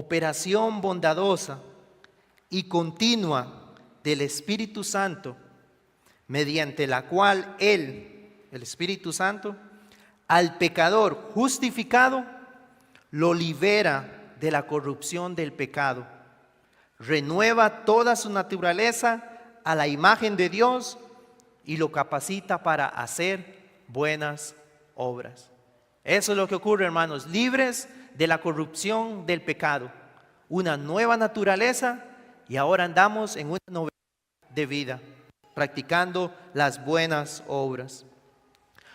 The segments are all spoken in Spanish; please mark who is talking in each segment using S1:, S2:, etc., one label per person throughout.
S1: operación bondadosa y continua del Espíritu Santo, mediante la cual Él, el Espíritu Santo, al pecador justificado, lo libera de la corrupción del pecado, renueva toda su naturaleza a la imagen de Dios y lo capacita para hacer buenas obras. Eso es lo que ocurre, hermanos, libres de la corrupción del pecado, una nueva naturaleza, y ahora andamos en una novedad de vida, practicando las buenas obras.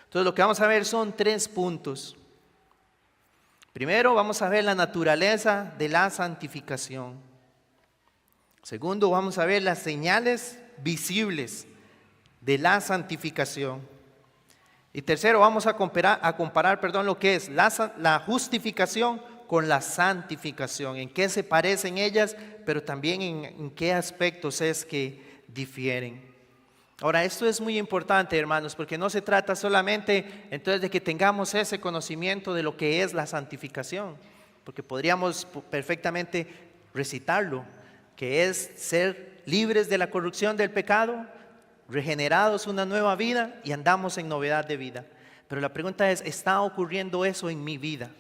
S1: Entonces lo que vamos a ver son 3 puntos. Primero vamos a ver la naturaleza de la santificación. Segundo, vamos a ver las señales visibles de la santificación. Y tercero, vamos a comparar lo que es la justificación con la santificación, en qué se parecen ellas, pero también en qué aspectos es que difieren. Ahora, esto es muy importante, hermanos, porque no se trata solamente entonces de que tengamos ese conocimiento de lo que es la santificación, porque podríamos perfectamente recitarlo, que es ser libres de la corrupción del pecado, regenerados una nueva vida y andamos en novedad de vida. Pero la pregunta es, ¿está ocurriendo eso en mi vida?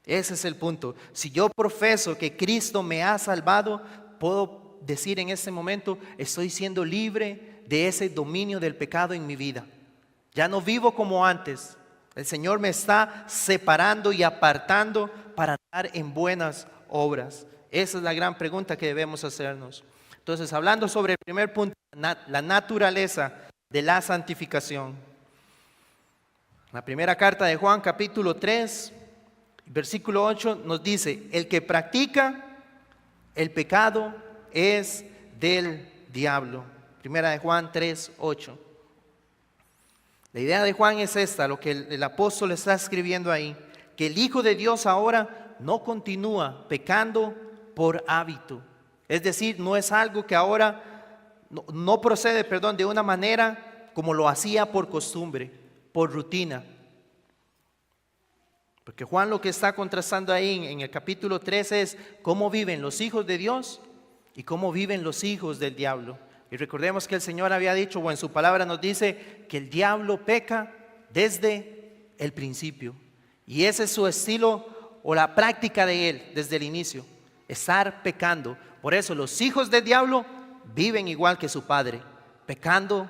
S1: Ese es el punto. Si yo profeso que Cristo me ha salvado, puedo decir en este momento, estoy siendo libre de ese dominio del pecado en mi vida. Ya no vivo como antes. El Señor me está separando y apartando para andar en buenas obras. Esa es la gran pregunta que debemos hacernos. Entonces, hablando sobre el primer punto, la naturaleza de la santificación. La primera carta de Juan, capítulo 3, versículo 8, nos dice: el que practica el pecado es del diablo. Primera de Juan 3, 8. La idea de Juan es esta, lo que el apóstol está escribiendo ahí, que el Hijo de Dios ahora no continúa pecando por hábito. Es decir, no es algo que ahora no procede, de una manera como lo hacía por costumbre, por rutina. Porque Juan lo que está contrastando ahí en el capítulo 3 es cómo viven los hijos de Dios y cómo viven los hijos del diablo. Y recordemos que el Señor había dicho, o en su palabra nos dice, que el diablo peca desde el principio. Y ese es su estilo o la práctica de él desde el inicio, estar pecando. Por eso los hijos del diablo viven igual que su padre, pecando,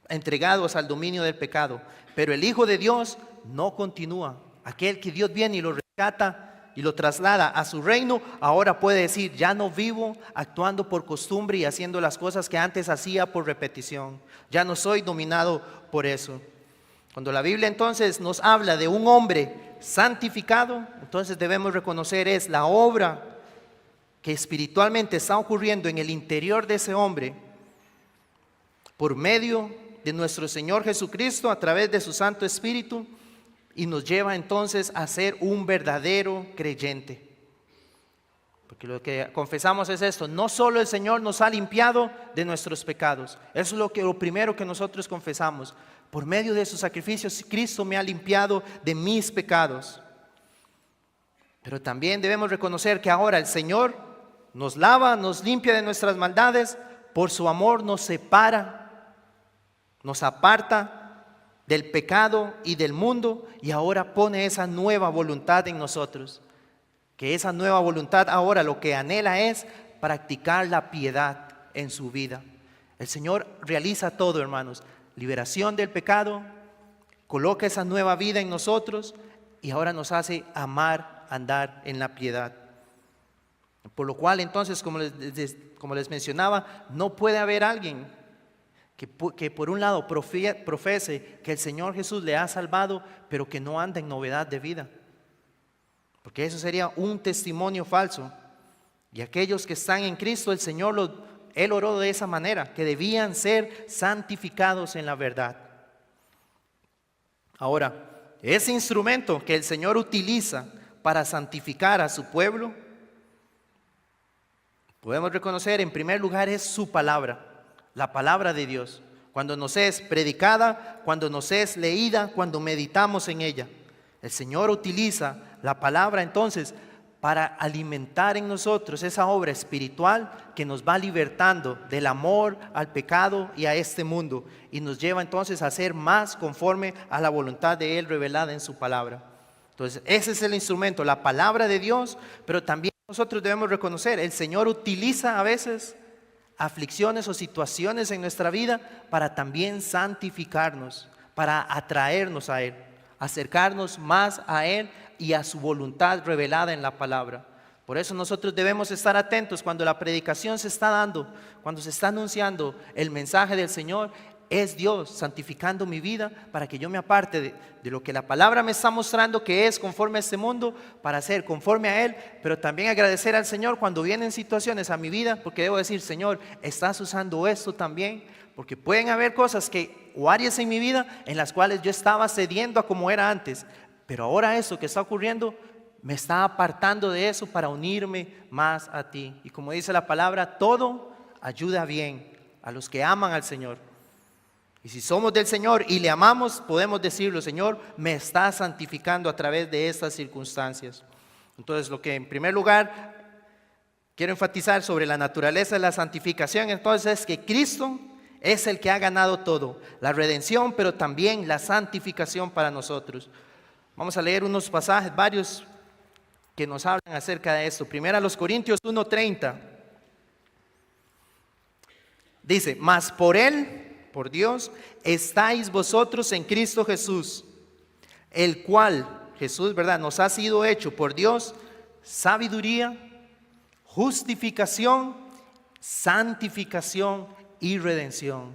S1: entregados al dominio del pecado. Pero el Hijo de Dios no continúa. Aquel que Dios viene y lo rescata y lo traslada a su reino, ahora puede decir, ya no vivo actuando por costumbre y haciendo las cosas que antes hacía por repetición. Ya no soy dominado por eso. Cuando la Biblia entonces nos habla de un hombre santificado, entonces debemos reconocer es la obra que espiritualmente está ocurriendo en el interior de ese hombre por medio de nuestro Señor Jesucristo a través de su Santo Espíritu, y nos lleva entonces a ser un verdadero creyente. Porque lo que confesamos es esto: no solo el Señor nos ha limpiado de nuestros pecados, eso es lo primero que nosotros confesamos. Por medio de su sacrificio, Cristo me ha limpiado de mis pecados. Pero también debemos reconocer que ahora el Señor nos lava, nos limpia de nuestras maldades, por su amor nos separa, nos aparta del pecado y del mundo, y ahora pone esa nueva voluntad en nosotros. Que esa nueva voluntad ahora lo que anhela es practicar la piedad en su vida. El Señor realiza todo, hermanos: liberación del pecado, coloca esa nueva vida en nosotros y ahora nos hace amar, andar en la piedad. Por lo cual entonces, como les mencionaba, no puede haber alguien que por un lado profese que el Señor Jesús le ha salvado, pero que no anda en novedad de vida. Porque eso sería un testimonio falso. Y aquellos que están en Cristo, el Señor Él oró de esa manera, que debían ser santificados en la verdad. Ahora, ese instrumento que el Señor utiliza para santificar a su pueblo, podemos reconocer en primer lugar es su palabra. La palabra de Dios, cuando nos es predicada, cuando nos es leída, cuando meditamos en ella. El Señor utiliza la palabra entonces para alimentar en nosotros esa obra espiritual que nos va libertando del amor al pecado y a este mundo, y nos lleva entonces a ser más conforme a la voluntad de Él revelada en su palabra. Entonces ese es el instrumento, la palabra de Dios, pero también nosotros debemos reconocer, el Señor utiliza a veces aflicciones o situaciones en nuestra vida para también santificarnos, para atraernos a Él, acercarnos más a Él y a su voluntad revelada en la palabra. Por eso nosotros debemos estar atentos cuando la predicación se está dando, cuando se está anunciando el mensaje del Señor. Es Dios santificando mi vida para que yo me aparte de lo que la palabra me está mostrando que es conforme a este mundo, para ser conforme a Él, pero también agradecer al Señor cuando vienen situaciones a mi vida, porque debo decir, Señor, estás usando esto también, porque pueden haber cosas o áreas en mi vida en las cuales yo estaba cediendo a como era antes, pero ahora eso que está ocurriendo me está apartando de eso para unirme más a ti. Y como dice la palabra, todo ayuda bien a los que aman al Señor. Y si somos del Señor y le amamos, podemos decirlo, Señor, me está santificando a través de estas circunstancias. Entonces, lo que en primer lugar quiero enfatizar sobre la naturaleza de la santificación, entonces, es que Cristo es el que ha ganado todo, la redención, pero también la santificación para nosotros. Vamos a leer unos pasajes, varios, que nos hablan acerca de esto. Primero a los Corintios 1:30. Dice, mas por Él, por Dios, estáis vosotros en Cristo Jesús, el cual, Jesús, ¿verdad?, nos ha sido hecho por Dios sabiduría, justificación, santificación y redención.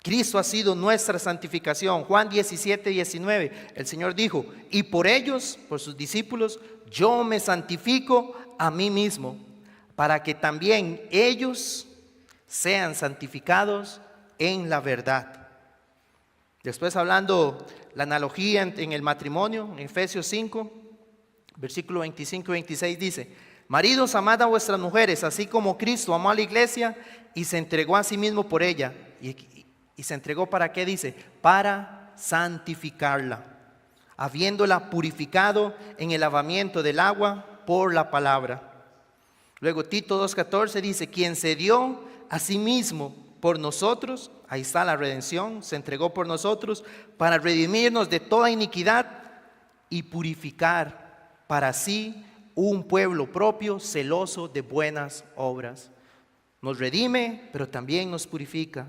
S1: Cristo ha sido nuestra santificación. Juan 17:19, el Señor dijo, y por ellos, por sus discípulos, yo me santifico a mí mismo, para que también ellos sean santificados en la verdad. Después, hablando la analogía en el matrimonio, en Efesios 5, versículo 25 y 26 dice, maridos, amad a vuestras mujeres, así como Cristo amó a la iglesia y se entregó a sí mismo por ella. ¿Y se entregó para qué? Dice, para santificarla, habiéndola purificado en el lavamiento del agua por la palabra. Luego Tito 2:14 dice, quien se dio a sí mismo por nosotros, ahí está la redención, se entregó por nosotros para redimirnos de toda iniquidad y purificar para sí un pueblo propio, celoso de buenas obras. Nos redime, pero también nos purifica.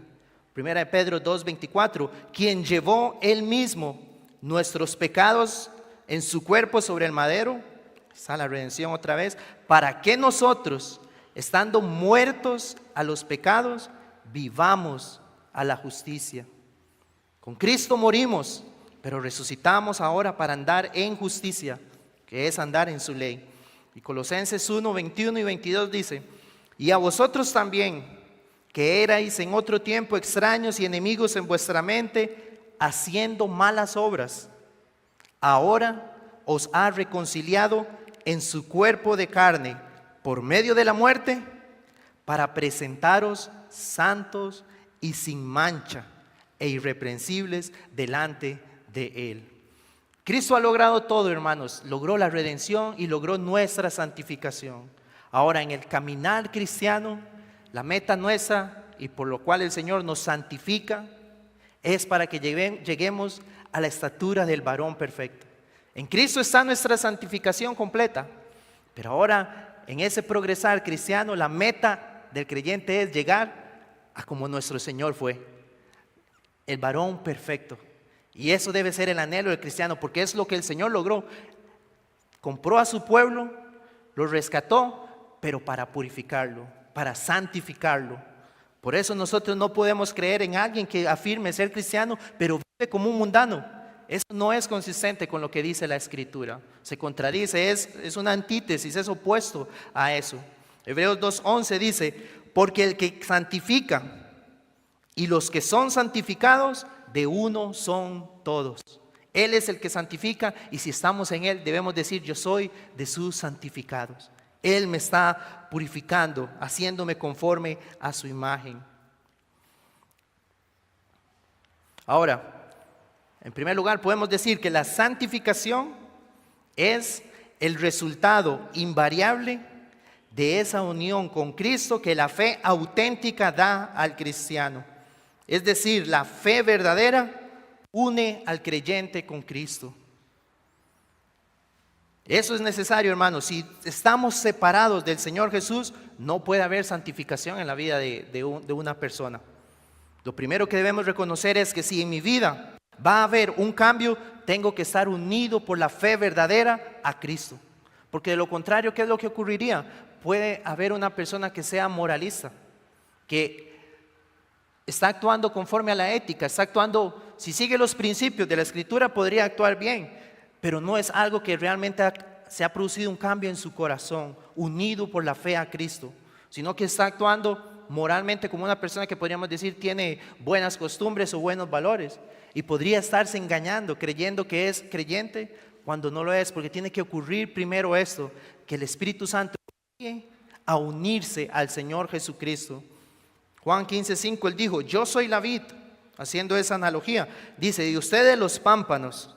S1: Primera de Pedro 2:24, quien llevó él mismo nuestros pecados en su cuerpo sobre el madero, está la redención otra vez, para que nosotros, estando muertos a los pecados, vivamos a la justicia. Con Cristo morimos, pero resucitamos ahora para andar en justicia, que es andar en su ley. Y Colosenses 1:21 y 22 dice, y a vosotros también, que erais en otro tiempo extraños y enemigos en vuestra mente, haciendo malas obras, ahora os ha reconciliado en su cuerpo de carne, por medio de la muerte, para presentaros santos y sin mancha e irreprensibles delante de Él. Cristo ha logrado todo, hermanos, logró la redención y logró nuestra santificación. Ahora, en el caminar cristiano, la meta nuestra, y por lo cual el Señor nos santifica, es para que lleguemos a la estatura del varón perfecto. En Cristo está nuestra santificación completa, pero ahora en ese progresar cristiano, la meta del creyente es llegar a como nuestro Señor fue, el varón perfecto. Y eso debe ser el anhelo del cristiano, porque es lo que el Señor logró. Compró a su pueblo, lo rescató, pero para purificarlo, para santificarlo. Por eso nosotros no podemos creer en alguien que afirme ser cristiano, pero vive como un mundano. Eso no es consistente con lo que dice la Escritura. Se contradice, es una antítesis, es opuesto a eso. Hebreos 2:11 dice, porque el que santifica y los que son santificados, de uno son todos. Él es el que santifica, y si estamos en Él debemos decir, yo soy de sus santificados. Él me está purificando, haciéndome conforme a su imagen. Ahora, en primer lugar podemos decir que la santificación es el resultado invariable de esa unión con Cristo que la fe auténtica da al cristiano. Es decir, la fe verdadera une al creyente con Cristo. Eso es necesario, hermanos. Si estamos separados del Señor Jesús, no puede haber santificación en la vida de una persona. Lo primero que debemos reconocer es que si en mi vida va a haber un cambio, tengo que estar unido por la fe verdadera a Cristo. Porque de lo contrario, ¿qué es lo que ocurriría? Puede haber una persona que sea moralista, que está actuando conforme a la ética, está actuando, si sigue los principios de la Escritura, podría actuar bien, pero no es algo que realmente se ha producido un cambio en su corazón, unido por la fe a Cristo, sino que está actuando moralmente como una persona que podríamos decir tiene buenas costumbres o buenos valores, y podría estarse engañando, creyendo que es creyente cuando no lo es, porque tiene que ocurrir primero esto, que el Espíritu Santo llegue a unirse al Señor Jesucristo. Juan 15:5, él dijo, yo soy la vid, haciendo esa analogía, dice, y ustedes los pámpanos.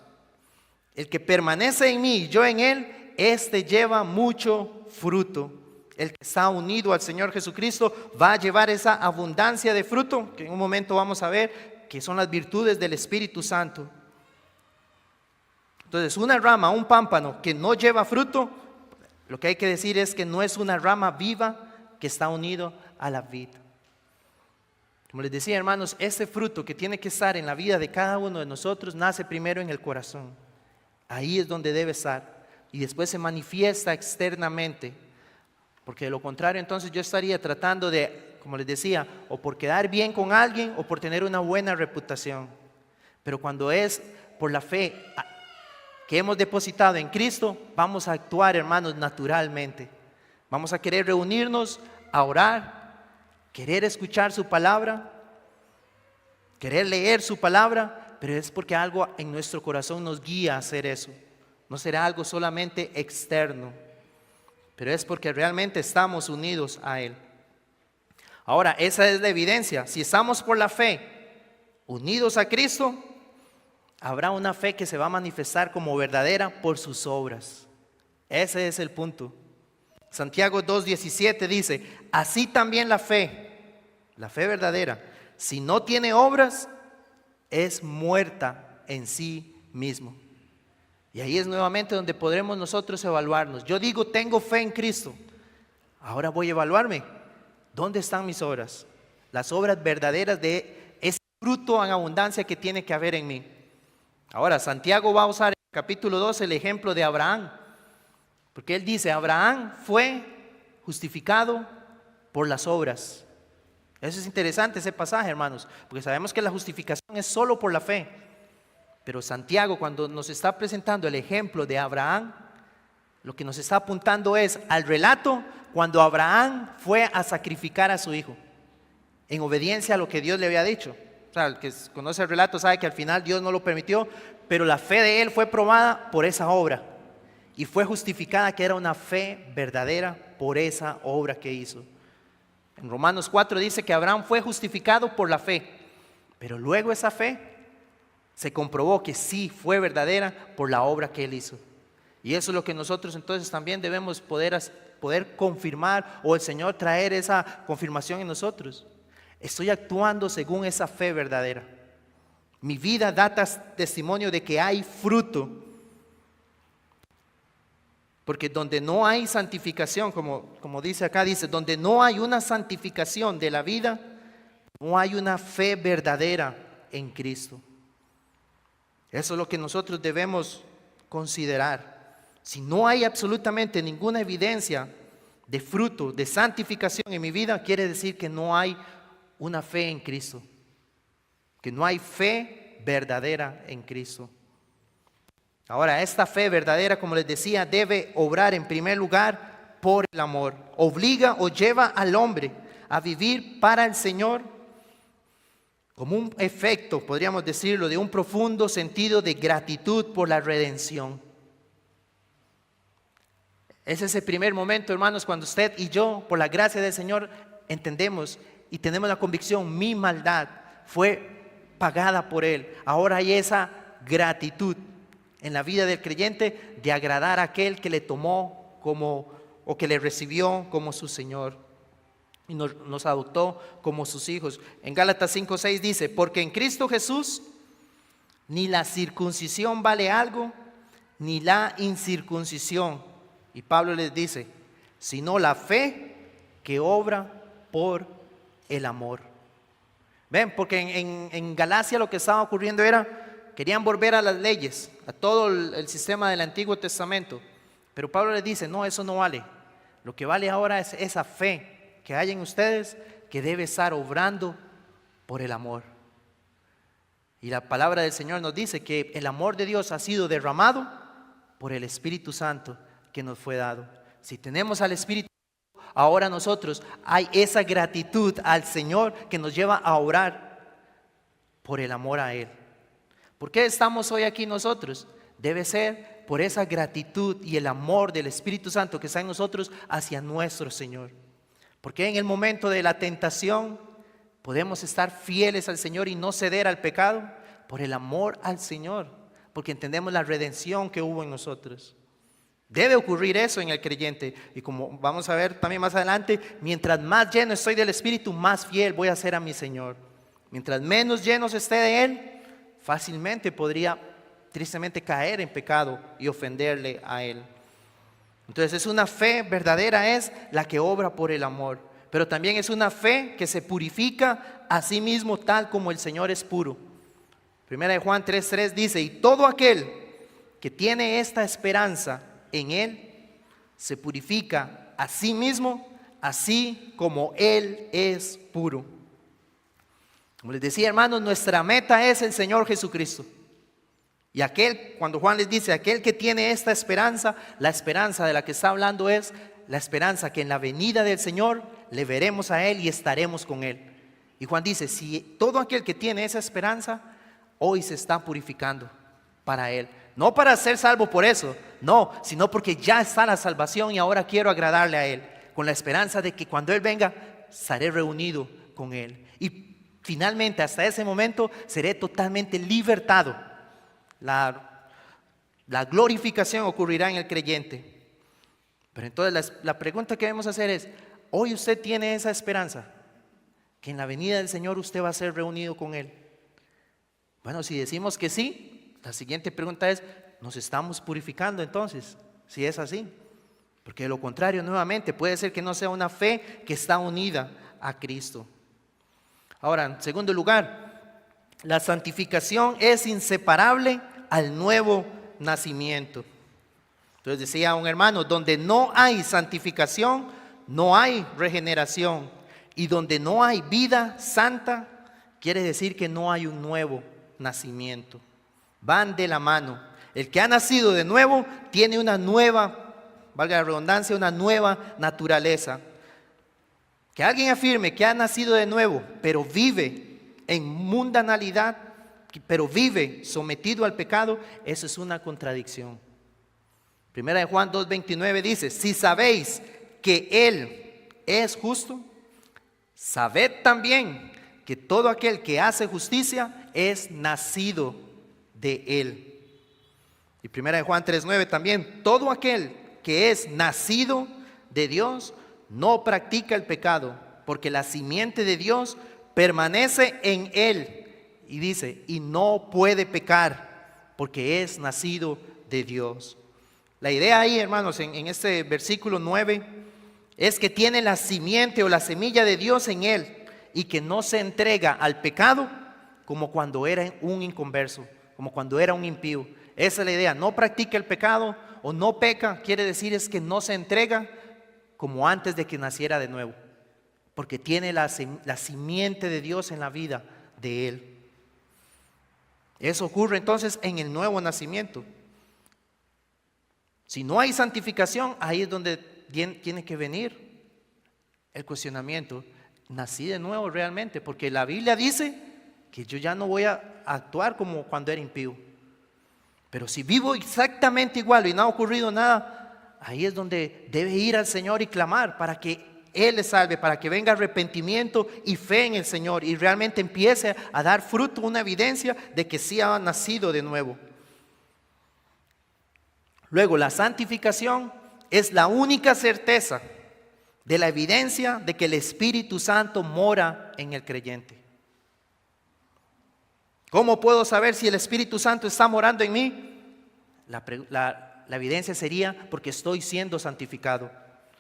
S1: El que permanece en mí y yo en él, este lleva mucho fruto. El que está unido al Señor Jesucristo va a llevar esa abundancia de fruto, que en un momento vamos a ver, que son las virtudes del Espíritu Santo. Entonces, una rama, un pámpano que no lleva fruto, lo que hay que decir es que no es una rama viva que está unido a la vid. Como les decía, hermanos, ese fruto que tiene que estar en la vida de cada uno de nosotros nace primero en el corazón. Ahí es donde debe estar y después se manifiesta externamente, porque de lo contrario entonces yo estaría tratando de, como les decía, o por quedar bien con alguien o por tener una buena reputación. Pero cuando es por la fe que hemos depositado en Cristo, vamos a actuar, hermanos, naturalmente. Vamos a querer reunirnos, a orar, querer escuchar su palabra, querer leer su palabra, pero es porque algo en nuestro corazón nos guía a hacer eso. No será algo solamente externo, pero es porque realmente estamos unidos a Él. Ahora, esa es la evidencia. Si estamos por la fe, unidos a Cristo, habrá una fe que se va a manifestar como verdadera por sus obras. Ese es el punto. Santiago 2:17 dice, así también la fe verdadera, si no tiene obras, es muerta en sí mismo. Y ahí es nuevamente donde podremos nosotros evaluarnos. Yo digo, tengo fe en Cristo. Ahora voy a evaluarme. ¿Dónde están mis obras? Las obras verdaderas de ese fruto en abundancia que tiene que haber en mí. Ahora, Santiago va a usar en el capítulo 2 el ejemplo de Abraham. Porque él dice, Abraham fue justificado por las obras. Eso es interesante ese pasaje, hermanos, porque sabemos que la justificación es solo por la fe. Pero Santiago, cuando nos está presentando el ejemplo de Abraham, lo que nos está apuntando es al relato cuando Abraham fue a sacrificar a su hijo, en obediencia a lo que Dios le había dicho. O sea, el que conoce el relato sabe que al final Dios no lo permitió, pero la fe de él fue probada por esa obra y fue justificada que era una fe verdadera por esa obra que hizo. En Romanos 4 dice que Abraham fue justificado por la fe, pero luego esa fe se comprobó que sí fue verdadera por la obra que él hizo. Y eso es lo que nosotros entonces también debemos poder confirmar, o el Señor traer esa confirmación en nosotros. Estoy actuando según esa fe verdadera. Mi vida da testimonio de que hay fruto. Porque donde no hay santificación, como dice acá, dice, donde no hay una santificación de la vida, no hay una fe verdadera en Cristo. Eso es lo que nosotros debemos considerar. Si no hay absolutamente ninguna evidencia de fruto, de santificación en mi vida, quiere decir que no hay una fe en Cristo, que no hay fe verdadera en Cristo. Ahora, esta fe verdadera, como les decía, debe obrar en primer lugar por el amor. Obliga o lleva al hombre a vivir para el Señor como un efecto, podríamos decirlo, de un profundo sentido de gratitud por la redención. Ese es el primer momento, hermanos, cuando usted y yo, por la gracia del Señor, entendemos y tenemos la convicción, mi maldad fue pagada por Él. Ahora hay esa gratitud. en la vida del creyente de agradar a aquel que le tomó como, o que le recibió como su Señor y nos adoptó como sus hijos. En Gálatas 5:6 dice: porque en Cristo Jesús ni la circuncisión vale algo, ni la incircuncisión. Y Pablo les dice: sino la fe que obra por el amor. Ven, porque en Galacia lo que estaba ocurriendo era, querían volver a las leyes, a todo el sistema del Antiguo Testamento. Pero Pablo les dice: no, eso no vale. Lo que vale ahora es esa fe que hay en ustedes, que debe estar obrando por el amor. Y la palabra del Señor nos dice que el amor de Dios ha sido derramado por el Espíritu Santo que nos fue dado. Si tenemos al Espíritu Santo, ahora nosotros hay esa gratitud al Señor que nos lleva a orar por el amor a Él. ¿Por qué estamos hoy aquí nosotros? Debe ser por esa gratitud y el amor del Espíritu Santo que está en nosotros hacia nuestro Señor. Porque en el momento de la tentación podemos estar fieles al Señor y no ceder al pecado por el amor al Señor, porque entendemos la redención que hubo en nosotros. Debe ocurrir eso en el creyente, y como vamos a ver también más adelante, mientras más lleno estoy del Espíritu, más fiel voy a ser a mi Señor. Mientras menos llenos esté de Él, fácilmente podría tristemente caer en pecado y ofenderle a Él. Entonces es una fe verdadera, es la que obra por el amor, pero también es una fe que se purifica a sí mismo tal como el Señor es puro. Primera de Juan 3:3 dice: y todo aquel que tiene esta esperanza en Él se purifica a sí mismo, así como Él es puro. Como les decía, hermanos, nuestra meta es el Señor Jesucristo. Y cuando Juan les dice, aquel que tiene esta esperanza, la esperanza de la que está hablando es la esperanza que en la venida del Señor le veremos a Él y estaremos con Él. Y Juan dice, si todo aquel que tiene esa esperanza, hoy se está purificando para Él. No para ser salvo por eso, no, sino porque ya está la salvación y ahora quiero agradarle a Él, con la esperanza de que cuando Él venga, estaré reunido con Él. Y finalmente, hasta ese momento, seré totalmente libertado. La glorificación ocurrirá en el creyente. Pero entonces la pregunta que debemos hacer es: ¿hoy usted tiene esa esperanza? Que en la venida del Señor usted va a ser reunido con Él. Bueno, si decimos que sí, la siguiente pregunta es: ¿nos estamos purificando entonces? Si es así. Porque de lo contrario, nuevamente, puede ser que no sea una fe que está unida a Cristo. Ahora, en segundo lugar, la santificación es inseparable al nuevo nacimiento. Entonces decía un hermano, donde no hay santificación, no hay regeneración. Y donde no hay vida santa, quiere decir que no hay un nuevo nacimiento. Van de la mano. El que ha nacido de nuevo tiene una nueva, valga la redundancia, una nueva naturaleza. Que alguien afirme que ha nacido de nuevo, pero vive en mundanalidad, pero vive sometido al pecado, eso es una contradicción. Primera de Juan 2:29 dice: si sabéis que Él es justo, sabed también que todo aquel que hace justicia es nacido de Él. Y primera de Juan 3:9 también: todo aquel que es nacido de Dios no practica el pecado, porque la simiente de Dios permanece en él. Y dice, y no puede pecar, porque es nacido de Dios. La idea ahí, hermanos, en este versículo 9, es que tiene la simiente o la semilla de Dios en él, y que no se entrega al pecado como cuando era un inconverso, como cuando era un impío. Esa es la idea: no practica el pecado o no peca, quiere decir es que no se entrega como antes de que naciera de nuevo, porque tiene la simiente de Dios en la vida de él. Eso ocurre entonces en el nuevo nacimiento. Si no hay santificación, ahí es donde tiene que venir el cuestionamiento: ¿nací de nuevo realmente? Porque la Biblia dice que yo ya no voy a actuar como cuando era impío. Pero si vivo exactamente igual y no ha ocurrido nada, ahí es donde debe ir al Señor y clamar para que Él le salve, para que venga arrepentimiento y fe en el Señor y realmente empiece a dar fruto, una evidencia de que sí ha nacido de nuevo. Luego, la santificación es la única certeza de la evidencia de que el Espíritu Santo mora en el creyente. ¿Cómo puedo saber si el Espíritu Santo está morando en mí? La evidencia sería porque estoy siendo santificado.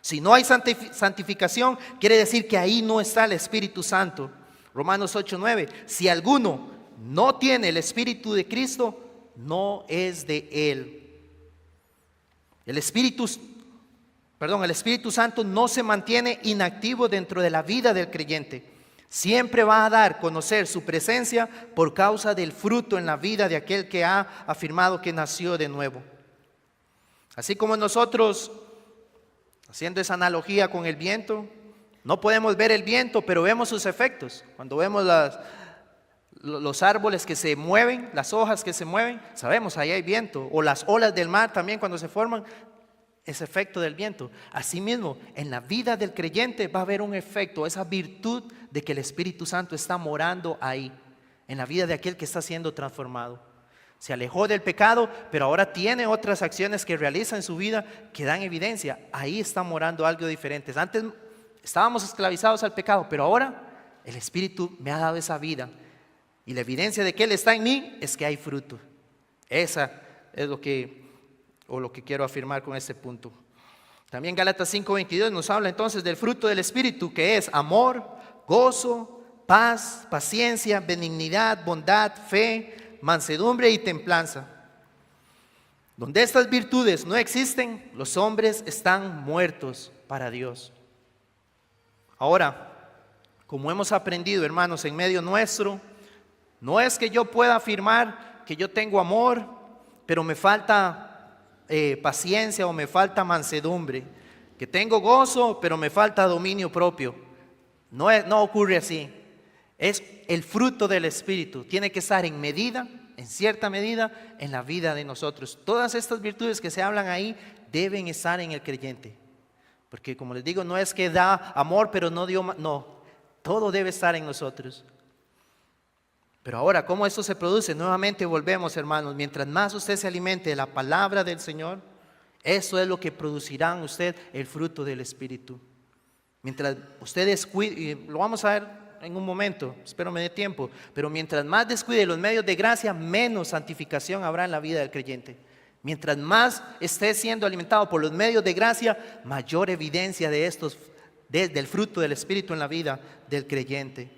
S1: Si no hay santificación, quiere decir que ahí no está el Espíritu Santo. Romanos 8:9. Si alguno no tiene el Espíritu de Cristo, no es de él. El Espíritu Santo no se mantiene inactivo dentro de la vida del creyente. Siempre va a dar a conocer su presencia por causa del fruto en la vida de aquel que ha afirmado que nació de nuevo. Así como nosotros, haciendo esa analogía con el viento, no podemos ver el viento, pero vemos sus efectos. Cuando vemos los árboles que se mueven, las hojas que se mueven, sabemos ahí hay viento. O las olas del mar también cuando se forman, es efecto del viento. Asimismo, en la vida del creyente va a haber un efecto, esa virtud de que el Espíritu Santo está morando ahí, en la vida de aquel que está siendo transformado. Se alejó del pecado, pero ahora tiene otras acciones que realiza en su vida que dan evidencia. Ahí está morando algo diferente. Antes estábamos esclavizados al pecado, pero ahora el Espíritu me ha dado esa vida. Y la evidencia de que Él está en mí es que hay fruto. Esa es lo que quiero afirmar con este punto. También Gálatas 5:22 nos habla entonces del fruto del Espíritu, que es amor, gozo, paz, paciencia, benignidad, bondad, fe, mansedumbre y templanza. Donde estas virtudes no existen, los hombres están muertos para Dios. Ahora, como hemos aprendido, hermanos, en medio nuestro, no es que yo pueda afirmar que yo tengo amor, pero me falta paciencia o me falta mansedumbre, que tengo gozo, pero me falta dominio propio. No ocurre así. Es el fruto del Espíritu. Tiene que estar en cierta medida, en la vida de nosotros. Todas estas virtudes que se hablan ahí deben estar en el creyente. Porque como les digo, no es que da amor, pero no dio, no. Todo debe estar en nosotros. Pero ahora, ¿cómo esto se produce? Nuevamente volvemos, hermanos. Mientras más usted se alimente de la palabra del Señor, eso es lo que producirá en usted el fruto del Espíritu. Mientras usted descuide, y lo vamos a ver en un momento, espero me dé tiempo, pero mientras más descuide los medios de gracia, menos santificación habrá en la vida del creyente. Mientras más esté siendo alimentado por los medios de gracia, mayor evidencia del fruto del Espíritu en la vida del creyente.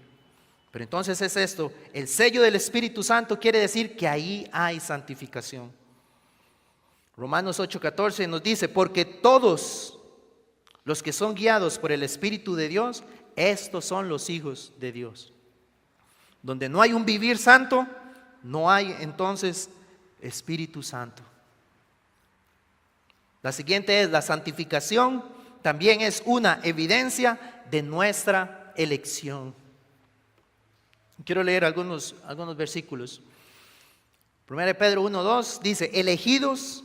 S1: Pero entonces es esto, el sello del Espíritu Santo quiere decir que ahí hay santificación. Romanos 8:14 nos dice, porque todos los que son guiados por el Espíritu de Dios, estos son los hijos de Dios. Donde no hay un vivir santo, no hay entonces Espíritu Santo. La siguiente es, la santificación también es una evidencia de nuestra elección. Quiero leer algunos versículos. 1 Pedro 1:2 dice, elegidos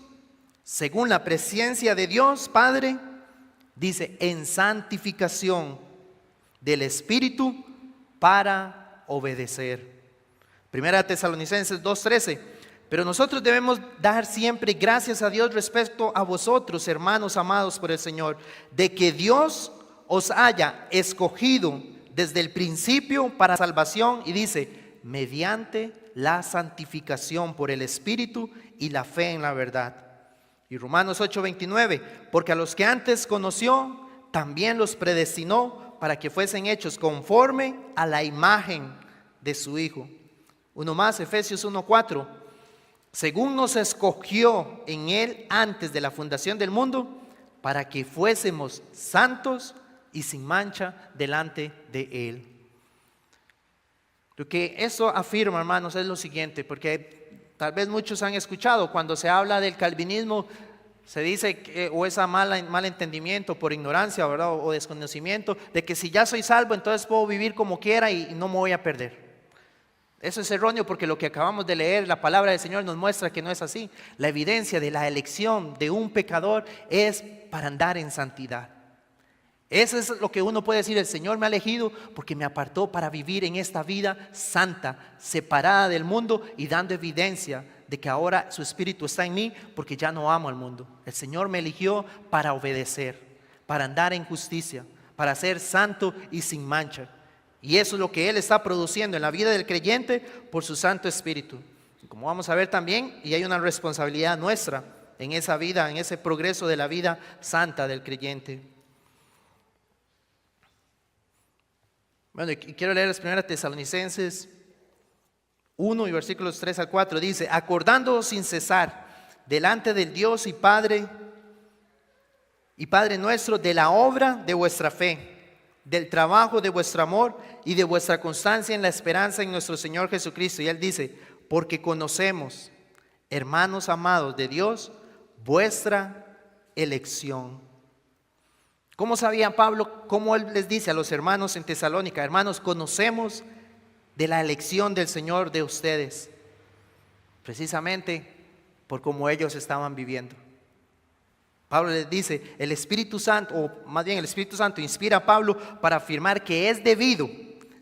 S1: según la presencia de Dios Padre, dice, en santificación del Espíritu para obedecer. 1 Tesalonicenses 2:13, pero nosotros debemos dar siempre gracias a Dios respecto a vosotros, hermanos amados por el Señor, de que Dios os haya escogido desde el principio para salvación, y dice, mediante la santificación por el Espíritu y la fe en la verdad. Y Romanos 8:29, porque a los que antes conoció, también los predestinó para que fuesen hechos conforme a la imagen de su Hijo. Uno más, Efesios 1:4, según nos escogió en Él antes de la fundación del mundo, para que fuésemos santos y sin mancha delante de Él. Lo que eso afirma, hermanos, es lo siguiente, porque tal vez muchos han escuchado cuando se habla del calvinismo, se dice que, o ese mal entendimiento por ignorancia, ¿verdad? O desconocimiento, de que si ya soy salvo, entonces puedo vivir como quiera y no me voy a perder. Eso es erróneo, porque lo que acabamos de leer, la palabra del Señor nos muestra que no es así. La evidencia de la elección de un pecador es para andar en santidad. Eso es lo que uno puede decir, el Señor me ha elegido porque me apartó para vivir en esta vida santa, separada del mundo y dando evidencia de que ahora su espíritu está en mí porque ya no amo al mundo. El Señor me eligió para obedecer, para andar en justicia, para ser santo y sin mancha. Y eso es lo que Él está produciendo en la vida del creyente por su Santo Espíritu. Como vamos a ver también, y hay una responsabilidad nuestra en esa vida, en ese progreso de la vida santa del creyente. Bueno, y quiero leer las primeras Tesalonicenses 1 y versículos 3 al 4. Dice: acordándoos sin cesar delante del Dios y Padre nuestro, de la obra de vuestra fe, del trabajo de vuestro amor y de vuestra constancia en la esperanza en nuestro Señor Jesucristo. Y Él dice: porque conocemos, hermanos amados de Dios, vuestra elección. ¿Cómo sabía Pablo? ¿Cómo él les dice a los hermanos en Tesalónica? Hermanos, conocemos de la elección del Señor de ustedes, precisamente por cómo ellos estaban viviendo. Pablo les dice, el Espíritu Santo, o más bien el Espíritu Santo inspira a Pablo para afirmar que es debido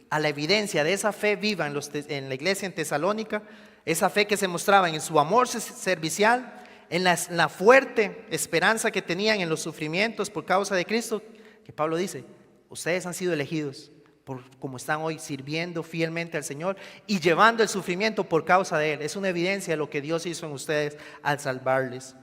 S1: a la evidencia de esa fe viva en la iglesia en Tesalónica, esa fe que se mostraba en su amor servicial, en la fuerte esperanza que tenían en los sufrimientos por causa de Cristo, que Pablo dice, ustedes han sido elegidos por como están hoy sirviendo fielmente al Señor y llevando el sufrimiento por causa de Él. Es una evidencia de lo que Dios hizo en ustedes al salvarles.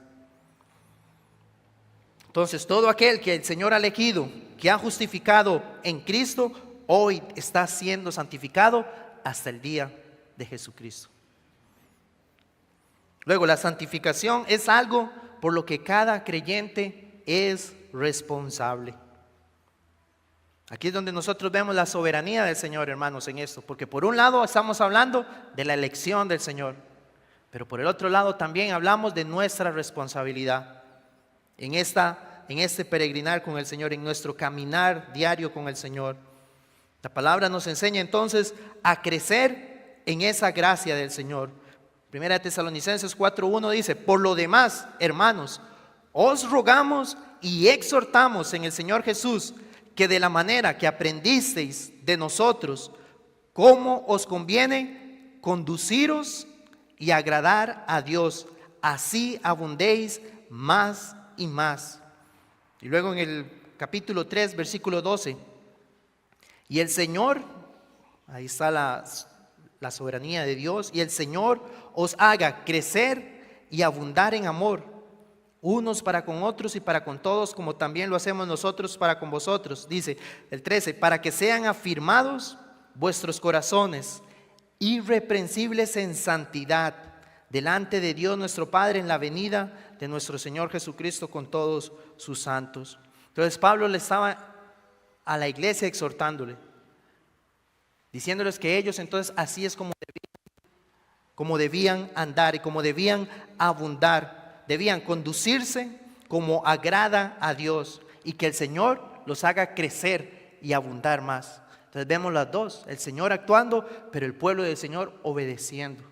S1: Entonces, todo aquel que el Señor ha elegido, que ha justificado en Cristo, hoy está siendo santificado hasta el día de Jesucristo. Luego, la santificación es algo por lo que cada creyente es responsable. Aquí es donde nosotros vemos la soberanía del Señor, hermanos, en esto. Porque por un lado estamos hablando de la elección del Señor, pero por el otro lado también hablamos de nuestra responsabilidad en este peregrinar con el Señor, en nuestro caminar diario con el Señor. La palabra nos enseña entonces a crecer en esa gracia del Señor. Primera Tesalonicenses 4:1 dice: por lo demás, hermanos, os rogamos y exhortamos en el Señor Jesús que de la manera que aprendisteis de nosotros, cómo os conviene conduciros y agradar a Dios, así abundéis más y más. Y luego en el capítulo 3, versículo 12, y el Señor, ahí está la soberanía de Dios, y el Señor os haga crecer y abundar en amor, unos para con otros y para con todos, como también lo hacemos nosotros para con vosotros. Dice el 13, para que sean afirmados vuestros corazones, irreprensibles en santidad, delante de Dios nuestro Padre en la venida de nuestro Señor Jesucristo con todos sus santos. Entonces Pablo le estaba a la iglesia exhortándole, diciéndoles que ellos entonces así es como debían andar y como debían abundar, debían conducirse como agrada a Dios y que el Señor los haga crecer y abundar más. Entonces vemos las dos, el Señor actuando, pero el pueblo del Señor obedeciendo.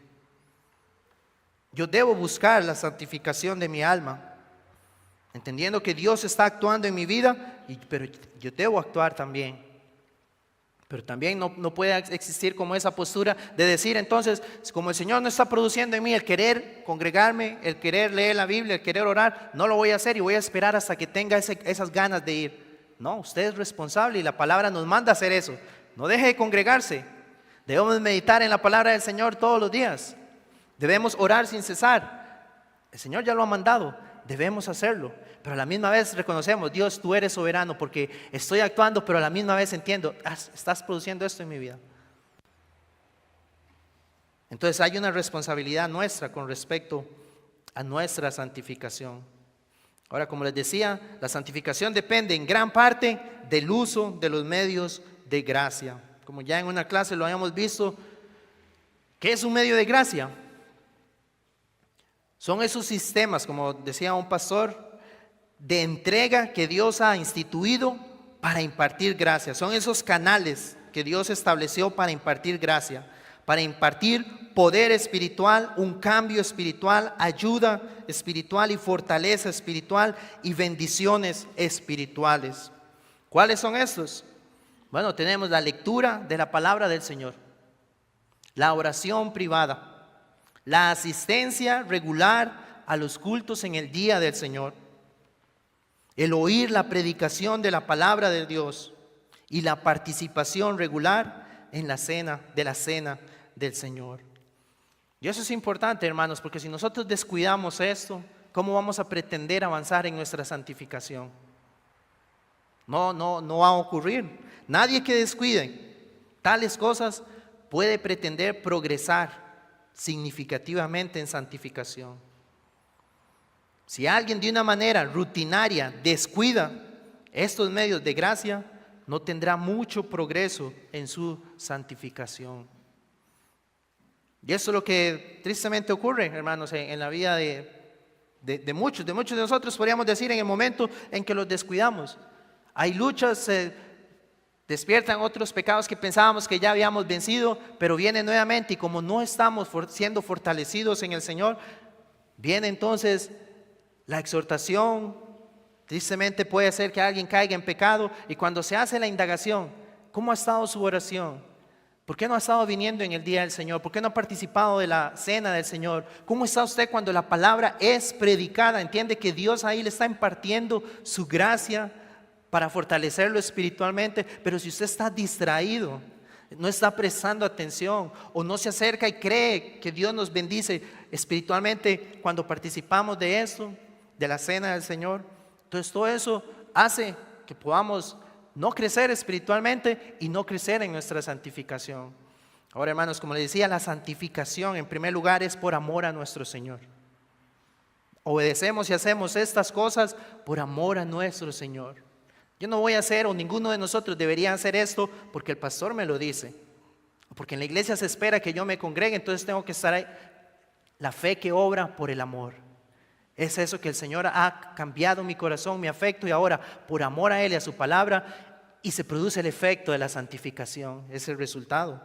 S1: Yo debo buscar la santificación de mi alma, entendiendo que Dios está actuando en mi vida, pero yo debo actuar también. Pero también no puede existir como esa postura de decir entonces, como el Señor no está produciendo en mí el querer congregarme, el querer leer la Biblia, el querer orar, no lo voy a hacer y voy a esperar hasta que tenga esas ganas de ir. No, usted es responsable y la palabra nos manda a hacer eso. No deje de congregarse. Debemos meditar en la palabra del Señor todos los días. Debemos orar sin cesar. El Señor ya lo ha mandado, debemos hacerlo. Pero a la misma vez reconocemos, Dios, tú eres soberano porque estoy actuando, pero a la misma vez entiendo, estás produciendo esto en mi vida. Entonces hay una responsabilidad nuestra con respecto a nuestra santificación. Ahora, como les decía, la santificación depende en gran parte del uso de los medios de gracia. Como ya en una clase lo habíamos visto, ¿qué es un medio de gracia? Son esos sistemas, como decía un pastor, de entrega que Dios ha instituido para impartir gracia. Son esos canales que Dios estableció para impartir gracia, para impartir poder espiritual, un cambio espiritual, ayuda espiritual y fortaleza espiritual y bendiciones espirituales. ¿Cuáles son estos? Bueno, tenemos la lectura de la palabra del Señor, la oración privada, la asistencia regular a los cultos en el día del Señor, el oír la predicación de la palabra de Dios y la participación regular en la cena del Señor. Y eso es importante, hermanos, porque si nosotros descuidamos esto, ¿cómo vamos a pretender avanzar en nuestra santificación? No va a ocurrir. Nadie que descuide tales cosas puede pretender progresar significativamente en santificación. Si alguien de una manera rutinaria descuida estos medios de gracia, no tendrá mucho progreso en su santificación. Y eso es lo que tristemente ocurre, hermanos, en la vida de muchos de nosotros, podríamos decir, en el momento en que los descuidamos. Hay luchas, se despiertan otros pecados que pensábamos que ya habíamos vencido, pero vienen nuevamente, y como no estamos siendo fortalecidos en el Señor, viene entonces la exhortación. Tristemente puede ser que alguien caiga en pecado, y cuando se hace la indagación, ¿cómo ha estado su oración? ¿Por qué no ha estado viniendo en el día del Señor? ¿Por qué no ha participado de la cena del Señor? ¿Cómo está usted cuando la palabra es predicada? Entiende que Dios ahí le está impartiendo su gracia para fortalecerlo espiritualmente, pero si usted está distraído, no está prestando atención, o no se acerca y cree que Dios nos bendice espiritualmente cuando participamos de esto, de la cena del Señor, entonces todo eso hace que podamos no crecer espiritualmente y no crecer en nuestra santificación. Ahora, hermanos, como les decía, la santificación en primer lugar es por amor a nuestro Señor. Obedecemos y hacemos estas cosas por amor a nuestro Señor. Yo no voy a hacer, o ninguno de nosotros debería hacer esto porque el pastor me lo dice, porque en la iglesia se espera que yo me congregue, entonces tengo que estar ahí. La fe que obra por el amor. Es eso que el Señor ha cambiado mi corazón, mi afecto, y ahora por amor a Él y a su palabra, y se produce el efecto de la santificación, es el resultado.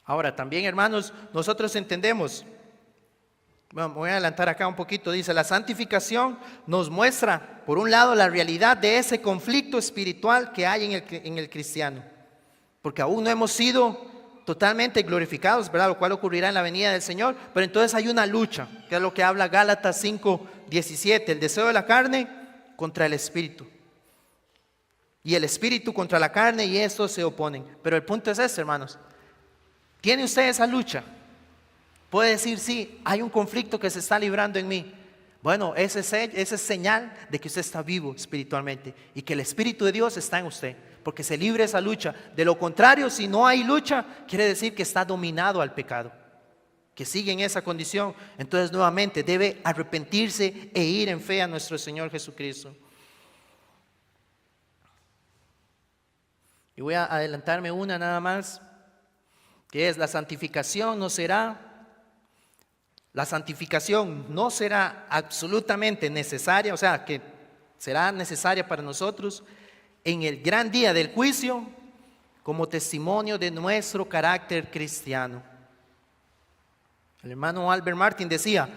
S1: Ahora también, hermanos, nosotros entendemos, bueno, me voy a adelantar acá un poquito, dice, la santificación nos muestra, por un lado, la realidad de ese conflicto espiritual que hay en el cristiano, porque aún no hemos sido totalmente glorificados, ¿verdad? Lo cual ocurrirá en la venida del Señor, pero entonces hay una lucha, que es lo que habla Gálatas 5:17, el deseo de la carne contra el espíritu, y el espíritu contra la carne, y estos se oponen. Pero el punto es este, hermanos, ¿tiene usted esa lucha? Puede decir, sí, hay un conflicto que se está librando en mí. Bueno, ese es señal de que usted está vivo espiritualmente y que el Espíritu de Dios está en usted, porque se libre esa lucha. De lo contrario, si no hay lucha, quiere decir que está dominado al pecado, que sigue en esa condición. Entonces nuevamente debe arrepentirse e ir en fe a nuestro Señor Jesucristo. Y voy a adelantarme una nada más, que es la santificación no será absolutamente necesaria, o sea, que será necesaria para nosotros en el gran día del juicio como testimonio de nuestro carácter cristiano. El hermano Albert Martin decía,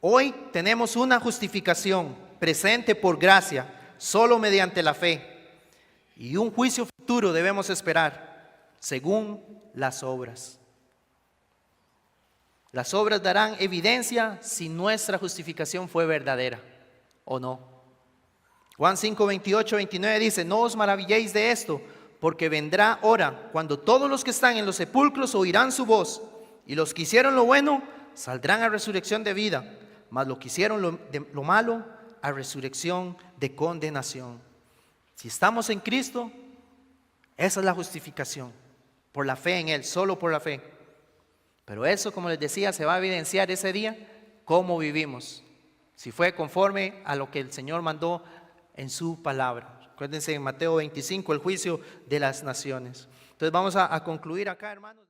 S1: hoy tenemos una justificación presente por gracia, solo mediante la fe, y un juicio futuro debemos esperar, según las obras. Las obras darán evidencia si nuestra justificación fue verdadera o no. Juan 5:28-29 dice, no os maravilléis de esto, porque vendrá hora cuando todos los que están en los sepulcros oirán su voz, y los que hicieron lo bueno saldrán a resurrección de vida, mas los que hicieron lo malo a resurrección de condenación. Si estamos en Cristo, esa es la justificación, por la fe en Él, solo por la fe. Pero eso, como les decía, se va a evidenciar ese día cómo vivimos, si fue conforme a lo que el Señor mandó en su palabra. Acuérdense en Mateo 25, el juicio de las naciones. Entonces vamos a concluir acá, hermanos.